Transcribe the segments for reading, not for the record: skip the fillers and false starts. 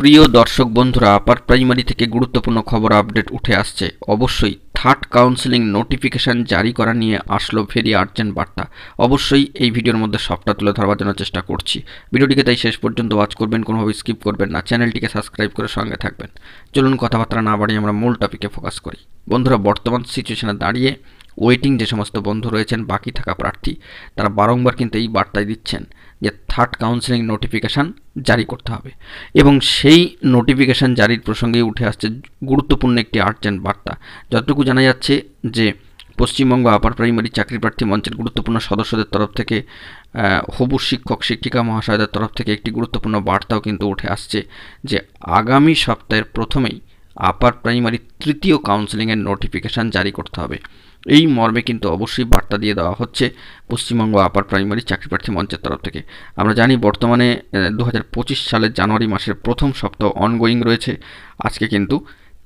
প্রিয় দর্শক বন্ধুরা, আপার প্রাইমারি থেকে গুরুত্বপূর্ণ খবর আপডেট উঠে আসছে। অবশ্যই থার্ড কাউন্সেলিং নোটিফিকেশান জারি করা নিয়ে আসলো ভেরি আর্জেন্ট বার্তা। অবশ্যই এই ভিডিওর মধ্যে সবটা তুলে ধরবার জন্য চেষ্টা করছি। ভিডিওটিকে তাই শেষ পর্যন্ত ওয়াচ করবেন, কোনোভাবে স্কিপ করবেন না, চ্যানেলটিকে সাবস্ক্রাইব করে সঙ্গে থাকবেন। চলুন কথাবার্তা না বাড়িয়ে আমরা মূল টপিকে ফোকাস করি। বন্ধুরা, বর্তমান সিচুয়েশনে দাঁড়িয়ে ওয়েটিং যে সমস্ত বন্ধু রয়েছেন, বাকি থাকা প্রার্থী, তারা বারংবার কিন্তু এই বার্তায় দিচ্ছেন যে থার্ড কাউন্সেলিং নোটিফিকেশান জারি করতে হবে, এবং সেই নোটিফিকেশান জারির প্রসঙ্গে উঠে আসছে গুরুত্বপূর্ণ একটি আর্জেন্ট বার্তা। যতটুকু জানা যাচ্ছে যে পশ্চিমবঙ্গ আপার প্রাইমারি চাকরি প্রার্থী মঞ্চের গুরুত্বপূর্ণ সদস্যদের তরফ থেকে, হবু শিক্ষক শিক্ষিকা মহাশয়দের তরফ থেকে একটি গুরুত্বপূর্ণ বার্তাও কিন্তু উঠে আসছে যে আগামী সপ্তাহের প্রথমেই আপার প্রাইমারি তৃতীয় কাউন্সেলিংয়ের নোটিফিকেশান জারি করতে হবে। এই মর্মে কিন্তু অবশ্যই বার্তা দিয়ে দেওয়া হচ্ছে পশ্চিমবঙ্গ আপার প্রাইমারি চাকরিপ্রার্থী মঞ্চের তরফ থেকে। আমরা জানি বর্তমানে 2025 সালের জানুয়ারি মাসের প্রথম সপ্তাহ অনগোয়িং রয়েছে। আজকে কিন্তু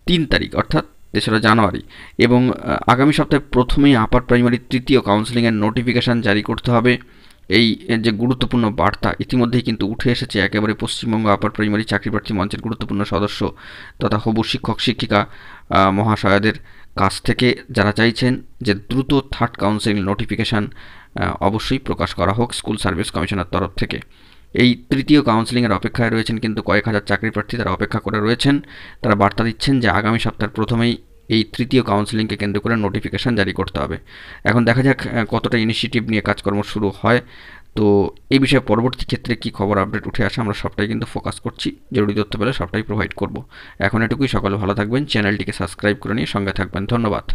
3 তারিখ, অর্থাৎ 3রা জানুয়ারি, এবং আগামী সপ্তাহে প্রথমেই আপার প্রাইমারি তৃতীয় কাউন্সেলিংয়ের নোটিফিকেশান জারি করতে হবে। এই যে গুরুত্বপূর্ণ বার্তা ইতিমধ্যেই কিন্তু উঠে এসেছে একেবারে পশ্চিমবঙ্গ আপার প্রাইমারি চাকরিপ্রার্থী মঞ্চের গুরুত্বপূর্ণ সদস্য তথা হবু শিক্ষক শিক্ষিকা মহাশয়দের কাছ থেকে, যারা চাইছেন যে দ্রুত থার্ড কাউন্সেলিং নোটিফিকেশান অবশ্যই প্রকাশ করা হোক স্কুল সার্ভিস কমিশনের তরফ থেকে। এই তৃতীয় কাউন্সেলিংয়ের অপেক্ষায় রয়েছেন কিন্তু কয়েক হাজার চাকরি প্রার্থী, তারা অপেক্ষা করে রয়েছেন। তারা বার্তা দিচ্ছেন যে আগামী সপ্তাহের প্রথমেই এই তৃতীয় কাউন্সেলিংকে কেন্দ্র করে নোটিফিকেশান জারি করতে হবে। এখন দেখা যাক কতটা ইনিশিয়েটিভ নিয়ে কাজকর্ম শুরু হয়। তো এই বিষয়ে পরবর্তী ক্ষেত্রে কী খবর আপডেট উঠে আসে আমরা সবটাই কিন্তু ফোকাস করছি। জরুরি তথ্য পেলে সবটাই প্রোভাইড করব। এখন এটুকুই, সকলে ভালো থাকবেন, চ্যানেলটিকে সাবস্ক্রাইব করে নিয়ে সঙ্গে থাকবেন। ধন্যবাদ।